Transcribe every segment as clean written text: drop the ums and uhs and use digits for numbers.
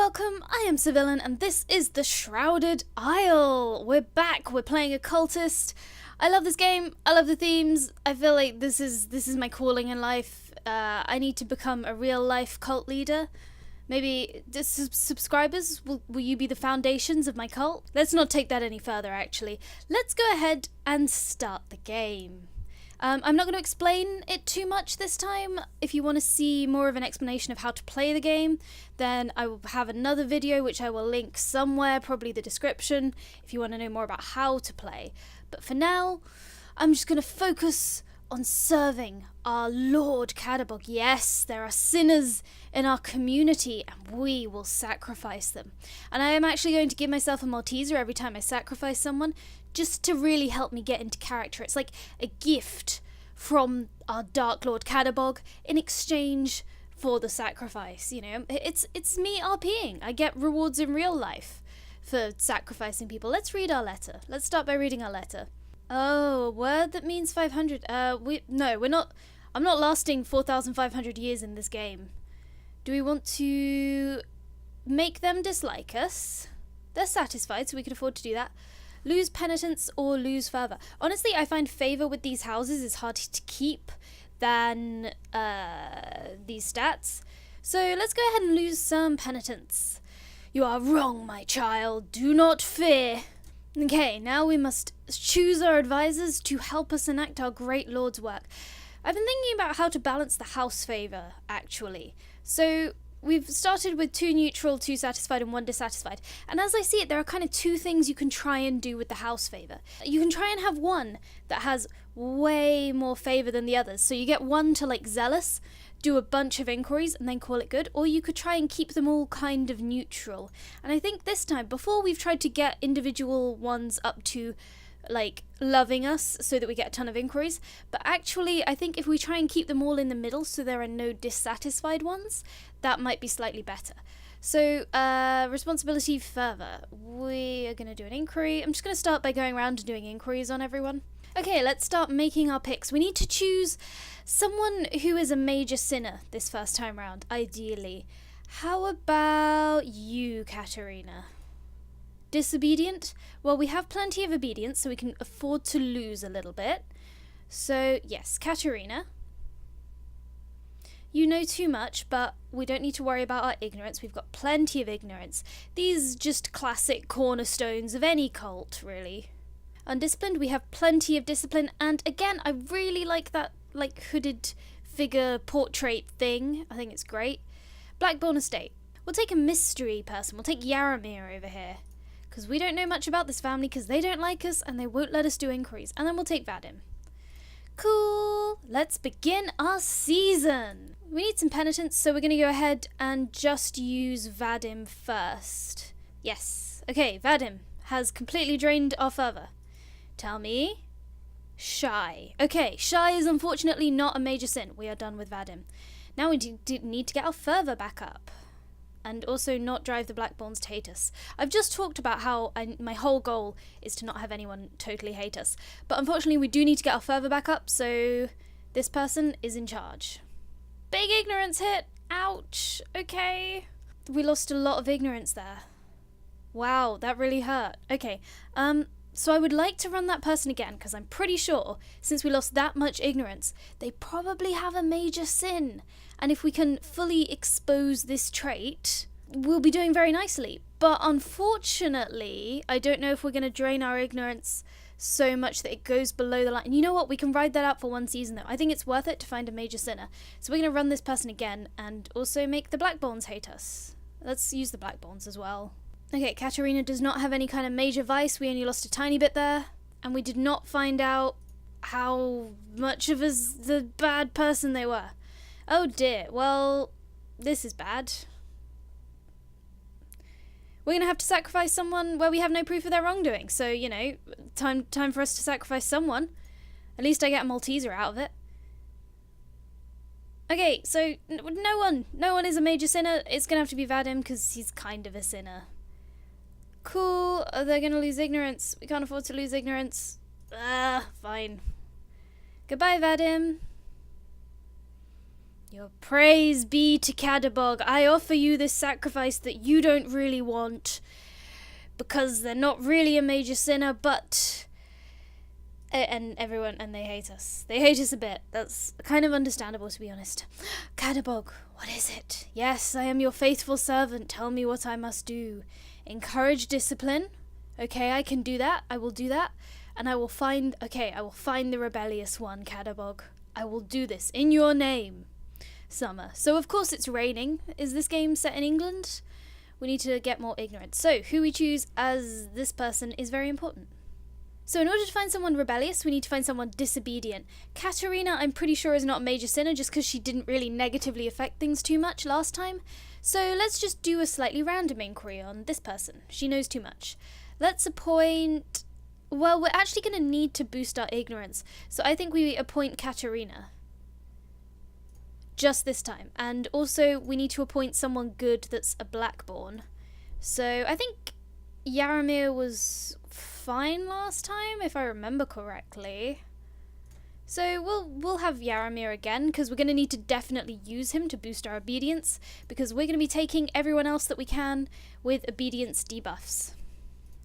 welcome, I am Civilian and this is the Shrouded Isle. We're back, we're playing a cultist. I love this game, I love the themes, I feel like this is my calling in life. I need to become a real life cult leader. Maybe, subscribers, will you be the foundations of my cult? Let's not take that any further actually. Let's go ahead and start the game. I'm not going to explain it too much this time. If you want to see more of an explanation of how to play the game, then I will have another video which I will link somewhere, probably the description, if you want to know more about how to play. But for now, I'm just going to focus on serving our Lord Cadabog. Yes, there are sinners in our community and we will sacrifice them. And I am actually going to give myself a Malteser every time I sacrifice someone, just to really help me get into character. It's like a gift from our Dark Lord Cadabog in exchange for the sacrifice, you know. It's me RPing. I get rewards in real life for sacrificing people. Let's read our letter. Let's start by reading our letter. Oh, a word that means 500. I'm not lasting 4,500 years in this game. Do we want to make them dislike us? They're satisfied, so we can afford to do that. Lose penitence or lose fervor. Honestly, I find favor with these houses is harder to keep than these stats. So let's go ahead and lose some penitence. You are wrong, my child. Do not fear. Okay, now we must choose our advisors to help us enact our great Lord's work. I've been thinking about how to balance the house favor, actually. So we've started with 2 neutral, 2 satisfied, and 1 dissatisfied. And as I see it, there are kind of 2 things you can try and do with the house favor. You can try and have one that has way more favor than the others. So you get one to like zealous, do a bunch of inquiries, and then call it good. Or you could try and keep them all kind of neutral. And I think this time, before we've tried to get individual ones up to like loving us so that we get a ton of inquiries, but actually I think if we try and keep them all in the middle so there are no dissatisfied ones, that might be slightly better. So responsibility fervor, we are going to do an inquiry. I'm just going to start by going around and doing inquiries on everyone. Okay, let's start making our picks. We need to choose someone who is a major sinner this first time round, ideally. How about you, Katerina? Disobedient? Well, we have plenty of obedience, so we can afford to lose a little bit. So, yes, Katerina. You know too much, but we don't need to worry about our ignorance. We've got plenty of ignorance. These just classic cornerstones of any cult, really. Undisciplined, we have plenty of discipline, and again, I really like that like hooded figure portrait thing. I think it's great. Blackbourne Estate. We'll take a mystery person. We'll take Yaramir over here, because we don't know much about this family because they don't like us and they won't let us do inquiries. And then we'll take Vadim. Cool. Let's begin our season. We need some penitence, so we're going to go ahead and just use Vadim first. Yes. Okay, Vadim has completely drained our fervor. Tell me. Shy. Okay, shy is unfortunately not a major sin. We are done with Vadim. Now we need to get our fervor back up. And also not drive the Blackbournes to hate us. I've just talked about how my whole goal is to not have anyone totally hate us. But unfortunately we do need to get our fervor back up, so this person is in charge. Big ignorance hit! Ouch! Okay. We lost a lot of ignorance there. Wow, that really hurt. Okay, so I would like to run that person again, because I'm pretty sure, since we lost that much ignorance, they probably have a major sin. And if we can fully expose this trait, we'll be doing very nicely. But unfortunately, I don't know if we're going to drain our ignorance so much that it goes below the line. And you know what? We can ride that out for 1 season, though. I think it's worth it to find a major sinner. So we're going to run this person again and also make the Blackbournes hate us. Let's use the Blackbournes as well. Okay, Katerina does not have any kind of major vice. We only lost a tiny bit there. And we did not find out how much of the bad person they were. Oh dear, well, this is bad. We're going to have to sacrifice someone where we have no proof of their wrongdoing. So, you know, time for us to sacrifice someone. At least I get a Malteser out of it. Okay, so no one is a major sinner. It's going to have to be Vadim because he's kind of a sinner. Cool, they're going to lose ignorance. We can't afford to lose ignorance. Fine. Goodbye, Vadim. Your praise be to Cadabog. I offer you this sacrifice that you don't really want, because they're not really a major sinner, but... And they hate us. They hate us a bit. That's kind of understandable, to be honest. Cadabog, what is it? Yes, I am your faithful servant. Tell me what I must do. Encourage discipline. Okay, I can do that. I will do that. And I will find the rebellious one, Cadabog. I will do this in your name. Summer. So of course it's raining. Is this game set in England? We need to get more ignorant. So who we choose as this person is very important. So in order to find someone rebellious, we need to find someone disobedient. Katerina, I'm pretty sure, is not a major sinner just because she didn't really negatively affect things too much last time. So let's just do a slightly random inquiry on this person. She knows too much. Let's appoint... Well, we're actually going to need to boost our ignorance. So I think we appoint Katerina. Just this time. And also we need to appoint someone good that's a Blackborn. So I think Yaramir was fine last time, if I remember correctly. So we'll have Yaramir again, because we're going to need to definitely use him to boost our obedience, because we're going to be taking everyone else that we can with obedience debuffs.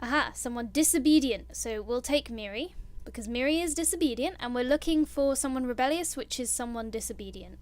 Aha, someone disobedient. So we'll take Miri, because Miri is disobedient, and we're looking for someone rebellious, which is someone disobedient.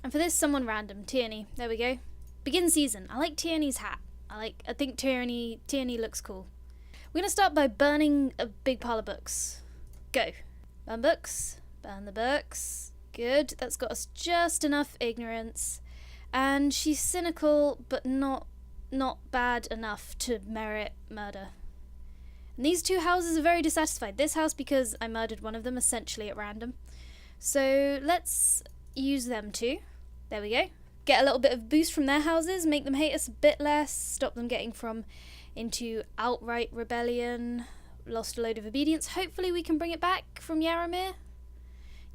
And for this, someone random. Tierney. There we go. Begin season. I like Tierney's hat. I think Tierney looks cool. We're going to start by burning a big pile of books. Go. Burn books. Burn the books. Good. That's got us just enough ignorance. And she's cynical, but not bad enough to merit murder. And these two houses are very dissatisfied. This house because I murdered one of them essentially at random. So let's use them too. There we go. Get a little bit of boost from their houses, make them hate us a bit less, stop them getting into outright rebellion, lost a load of obedience. Hopefully we can bring it back from Yaramir.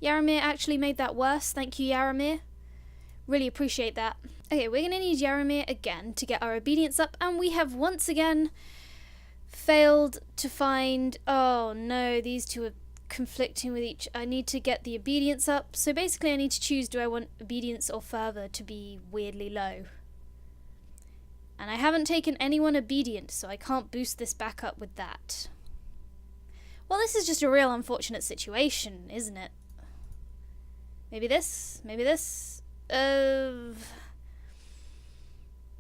Yaramir actually made that worse. Thank you, Yaramir. Really appreciate that. Okay, we're going to need Yaramir again to get our obedience up, and we have once again failed to find... Oh no, these two are conflicting with each. I need to get the obedience up. So basically I need to choose, do I want obedience or fervor to be weirdly low? And I haven't taken anyone obedient, so I can't boost this back up with that. Well, this is just a real unfortunate situation, isn't it? Maybe this? Maybe this? I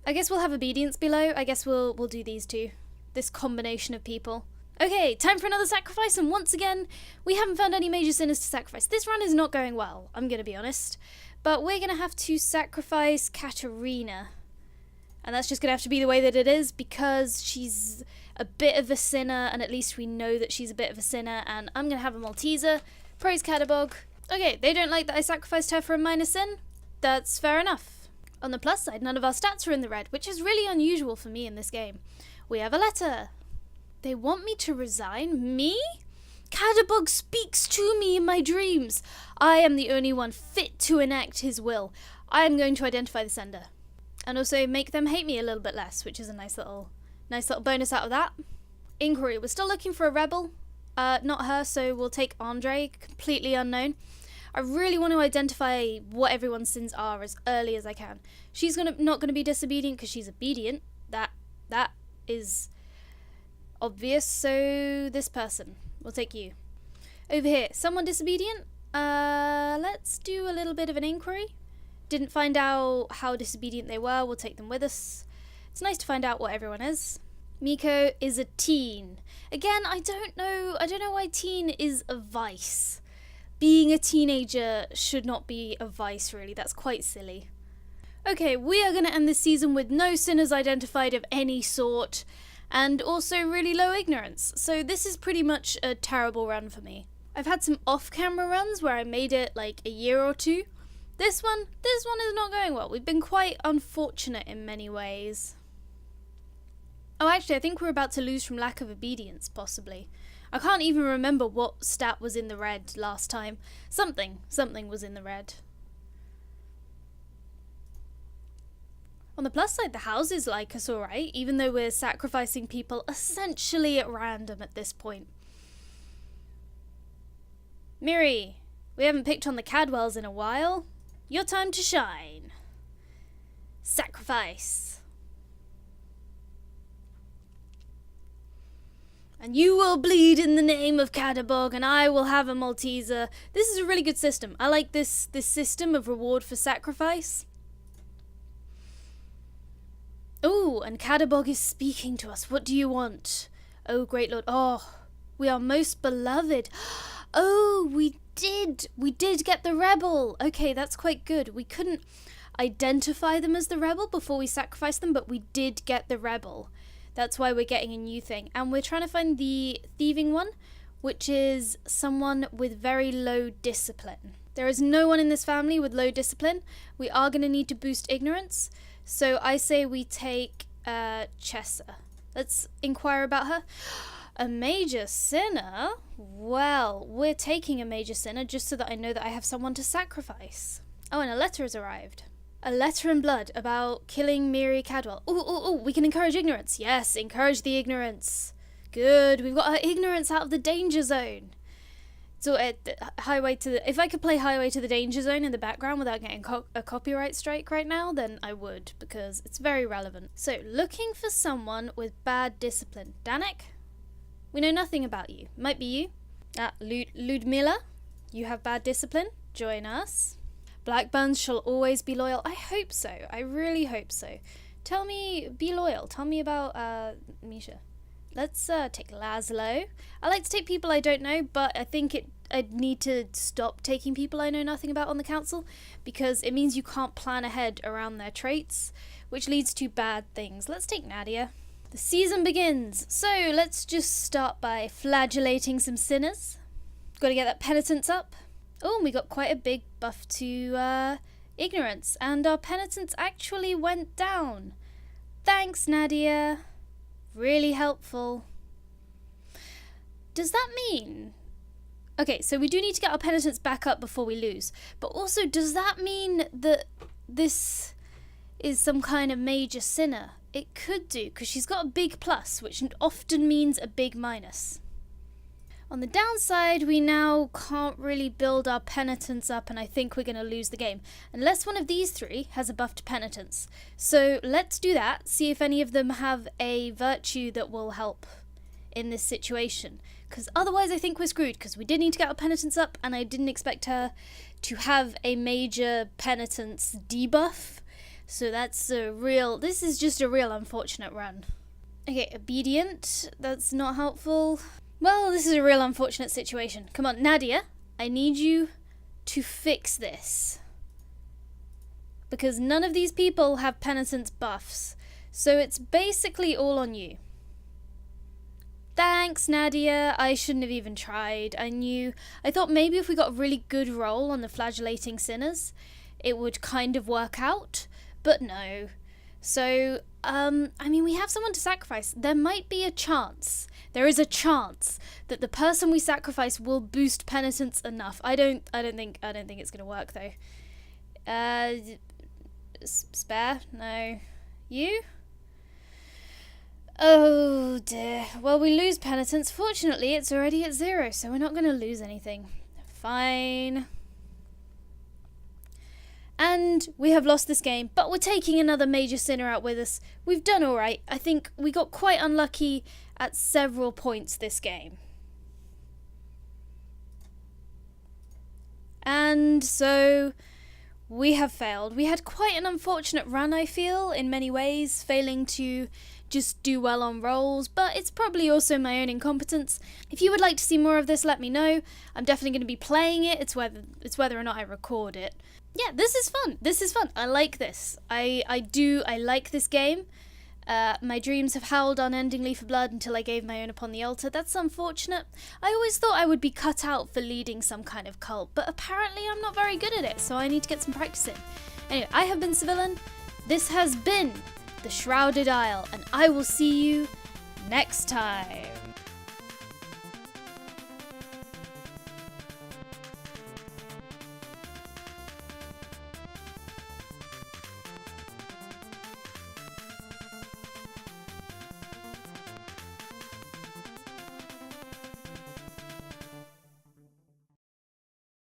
guess we'll have obedience below. I guess we'll do these two. This combination of people. Okay, time for another sacrifice, and once again, we haven't found any major sinners to sacrifice. This run is not going well, I'm going to be honest. But we're going to have to sacrifice Katerina. And that's just going to have to be the way that it is, because she's a bit of a sinner, and at least we know that she's a bit of a sinner, and I'm going to have a Malteser. Praise Cadabog. Okay, they don't like that I sacrificed her for a minor sin. That's fair enough. On the plus side, none of our stats are in the red, which is really unusual for me in this game. We have a letter. They want me to resign? Me? Cadabog speaks to me in my dreams. I am the only one fit to enact his will. I am going to identify the sender. And also make them hate me a little bit less, which is a nice little bonus out of that. Inquiry. We're still looking for a rebel. Not her, so we'll take Andre, completely unknown. I really want to identify what everyone's sins are as early as I can. She's not going to be disobedient because she's obedient. That is obvious. So this person, we'll take you. Over here, someone disobedient. Let's do a little bit of an inquiry. Didn't find out how disobedient they were. We'll take them with us. It's nice to find out what everyone is. Miko is a teen. Again, I don't know why teen is a vice. Being a teenager should not be a vice, really. That's quite silly. Okay, we are going to end this season with no sinners identified of any sort, and also really low ignorance. So this is pretty much a terrible run for me. I've had some off-camera runs where I made it like a year or two. This one is not going well. We've been quite unfortunate in many ways. Oh, actually, I think we're about to lose from lack of obedience, possibly. I can't even remember what stat was in the red last time. Something was in the red. On the plus side, the houses like us alright, even though we're sacrificing people essentially at random at this point. Miri, we haven't picked on the Cadwells in a while. Your time to shine. Sacrifice. And you will bleed in the name of Catabog, and I will have a Malteser. This is a really good system. I like this system of reward for sacrifice. Oh, and Catabog is speaking to us. What do you want? Oh, great lord. Oh, we are most beloved. Oh, we did get the rebel. Okay, that's quite good. We couldn't identify them as the rebel before we sacrificed them, but we did get the rebel. That's why we're getting a new thing. And we're trying to find the thieving one, which is someone with very low discipline. There is no one in this family with low discipline. We are going to need to boost ignorance. So I say we take Chessa. Let's inquire about her. A major sinner? Well, we're taking a major sinner just so that I know that I have someone to sacrifice. Oh, and a letter has arrived. A letter in blood about killing Miri Cadwell. Ooh, we can encourage ignorance. Yes, encourage the ignorance. Good, we've got our ignorance out of the danger zone. So if I could play Highway to the Danger Zone in the background without getting a copyright strike right now, then I would, because it's very relevant. So, looking for someone with bad discipline. Danik? We know nothing about you. Might be you. Ludmilla? You have bad discipline? Join us. Blackburns shall always be loyal. I hope so. I really hope so. Tell me, be loyal. Tell me about Misha. Let's take Laszlo. I like to take people I don't know, but I think I'd need to stop taking people I know nothing about on the council, because it means you can't plan ahead around their traits, which leads to bad things. Let's take Nadia. The season begins, so let's just start by flagellating some sinners. Gotta get that penitence up. Oh, and we got quite a big buff to ignorance, and our penitence actually went down. Thanks, Nadia. Really helpful. Does that mean... Okay, so we do need to get our penitence back up before we lose. But also, does that mean that this is some kind of major sinner? It could do, because she's got a big plus, which often means a big minus. On the downside, we now can't really build our penitence up, and I think we're going to lose the game. Unless one of these three has a buff to penitence. So let's do that, see if any of them have a virtue that will help in this situation. Because otherwise I think we're screwed, because we did need to get our penitence up, and I didn't expect her to have a major penitence debuff. So this is just a real unfortunate run. Okay, obedient, that's not helpful. Well, this is a real unfortunate situation. Come on, Nadia, I need you to fix this. Because none of these people have penitence buffs. So it's basically all on you. Thanks, Nadia. I shouldn't have even tried. I thought maybe if we got a really good roll on the flagellating sinners, it would kind of work out. But no. So, we have someone to sacrifice. There might be a chance. There is a chance that the person we sacrifice will boost penitence enough. I don't think it's gonna work though. Spare? No. You? Oh dear. Well, we lose penitence. Fortunately, it's already at 0, so we're not gonna lose anything. Fine. And we have lost this game, but we're taking another major sinner out with us. We've done alright. I think we got quite unlucky at several points this game. And so we have failed. We had quite an unfortunate run, I feel, in many ways, failing to just do well on rolls, but it's probably also my own incompetence. If you would like to see more of this, let me know. I'm definitely going to be playing it. It's whether or not I record it. Yeah, this is fun. This is fun. I like this. I like this game. My dreams have howled unendingly for blood until I gave my own upon the altar. That's unfortunate. I always thought I would be cut out for leading some kind of cult, but apparently I'm not very good at it, so I need to get some practice in. Anyway, I have been Civillan. This has been the Shrouded Isle, and I will see you next time.